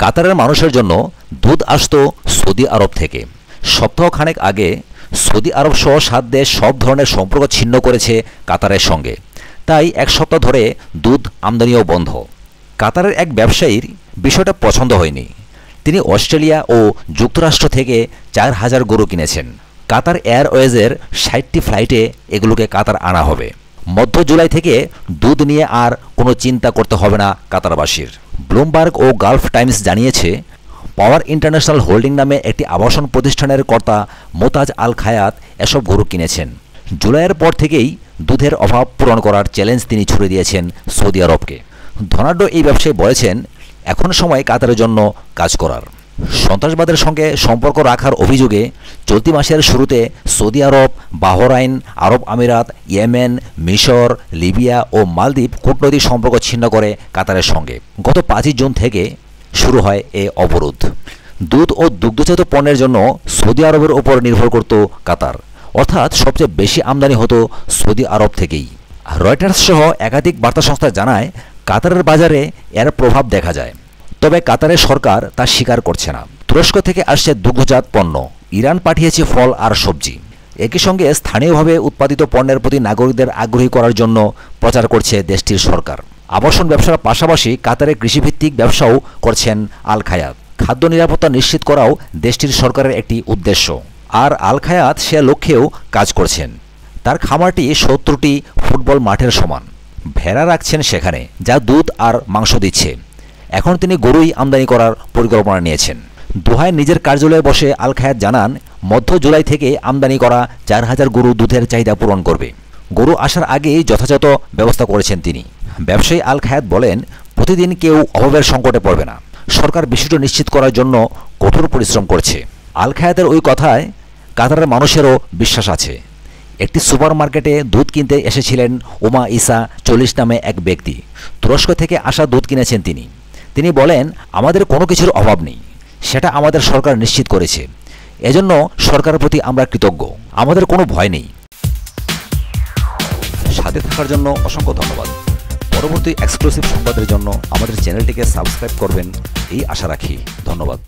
কাতারের মানুষের জন্য দুধ আসতো সৌদি আরব থেকে। সপ্তাহখানেক আগে সৌদি আরব সহ 7 দেশ সব ধরনের সম্পর্ক ছিন্ন করেছে কাতারের সঙ্গে। তাই এক সপ্তাহ ধরে দুধ আমদানিও বন্ধ। কাতারের এক ব্যবসায়ীর বিষয়টা পছন্দ হয়নি। তিনি অস্ট্রেলিয়া ও যুক্তরাষ্ট্র থেকে 4000 গরু কিনেছেন। কাতার এয়ারওয়েজের 60টি ফ্লাইটে এগুলোকে কাতার আনা হবে। মধ্য জুলাই থেকে দুধ নিয়ে আর কোনো চিন্তা করতে হবে না কাতারবাসীর। ব্লুমবার্গ ও গালফ টাইমস জানিয়েছে, পাওয়ার ইন্টারন্যাশনাল হোল্ডিং নামে একটি আবাসন প্রতিষ্ঠানের কর্তা মোতাজ আল খায়াত এসব গরু কিনেছেন। জুলাইয়ের পর থেকেই দুধের অভাব পূরণ করার চ্যালেঞ্জ তিনি ছুড়ে দিয়েছেন সৌদি আরবকে। ধনাঢ্য এই ব্যবসায়ী বলেছেন, এখন সময় কাতারের জন্য কাজ করার। সন্ত্রাসবাদের সঙ্গে সম্পর্ক রাখার অভিযোগে চলতি মাসের শুরুতে সৌদি আরব, বাহরাইন, আরব আমিরাত, ইয়েমেন, মিশর, লিবিয়া ও মালদ্বীপ কূটনৈতিক সম্পর্ক ছিন্ন করে কাতারের সঙ্গে। গত 5 জুন থেকে শুরু হয় এ অবরোধ। দুধ ও দুগ্ধজাত পণ্যের জন্য সৌদি আরবের ওপর নির্ভর করত কাতার, অর্থাৎ সবচেয়ে বেশি আমদানি হতো সৌদি আরব থেকেই। রয়টার্স সহ একাধিক বার্তা সংস্থা জানায়, কাতারের বাজারে এর প্রভাব দেখা যায়, তবে কাতারের সরকার তা স্বীকার করছে না। তুরস্ক থেকে আসছে দুগ্ধজাত পণ্য, ইরান পাঠিয়েছে ফল আর সবজি। একই সঙ্গে স্থানীয়ভাবে উৎপাদিত পণ্যের প্রতি নাগরিকদের আগ্রহী করার জন্য প্রচার করছে দেশটির সরকার। আবাসন ব্যবসার পাশাপাশি কাতারে কৃষিভিত্তিক ব্যবসাও করছেন আল খায়াত। খাদ্য নিরাপত্তা নিশ্চিত করাও দেশটির সরকারের একটি উদ্দেশ্য। আর আল খায়াত সে লক্ষ্যেও কাজ করছেন। তার খামারটি 70টি ফুটবল মাঠের সমান। ভেড়া রাখছেন সেখানে, যা দুধ আর মাংস দিচ্ছে। এখন তিনি গরুই আমদানি করার পরিকল্পনা নিয়েছেন। দোহায় নিজের কার্যালয়ে বসে আল খায়াত জানান, মধ্য জুলাই থেকে আমদানি করা 4000 গরু দুধের চাহিদা পূরণ করবে। গরু আসার আগেই যথাযথ ব্যবস্থা করেছেন তিনি। ব্যবসায়ী আল খায়াত বলেন, প্রতিদিন কেউ অভাবের সংকটে পড়বে না। সরকার বিষয়টি নিশ্চিত করার জন্য কঠোর পরিশ্রম করছে। আল খায়াতের ওই কথায় কাতারের মানুষেরও বিশ্বাস আছে। একটি সুপার মার্কেটে দুধ কিনতে এসেছিলেন উমা ইসা 40 নামে এক ব্যক্তি। তুরস্ক থেকে আসা দুধ কিনেছেন তিনি। তিনি বলেন, আমাদের কোনো কিছুর অভাব নেই, সেটা আমাদের সরকার নিশ্চিত করেছে। এজন্য সরকারের প্রতি আমরা কৃতজ্ঞ। আমাদের কোনো ভয় নেই। সাথে থাকার জন্য অসংখ্য ধন্যবাদ। পরবর্তী এক্সক্লুসিভ সংবাদের জন্য আমাদের চ্যানেলটিকে সাবস্ক্রাইব করবেন এই আশা রাখি। ধন্যবাদ।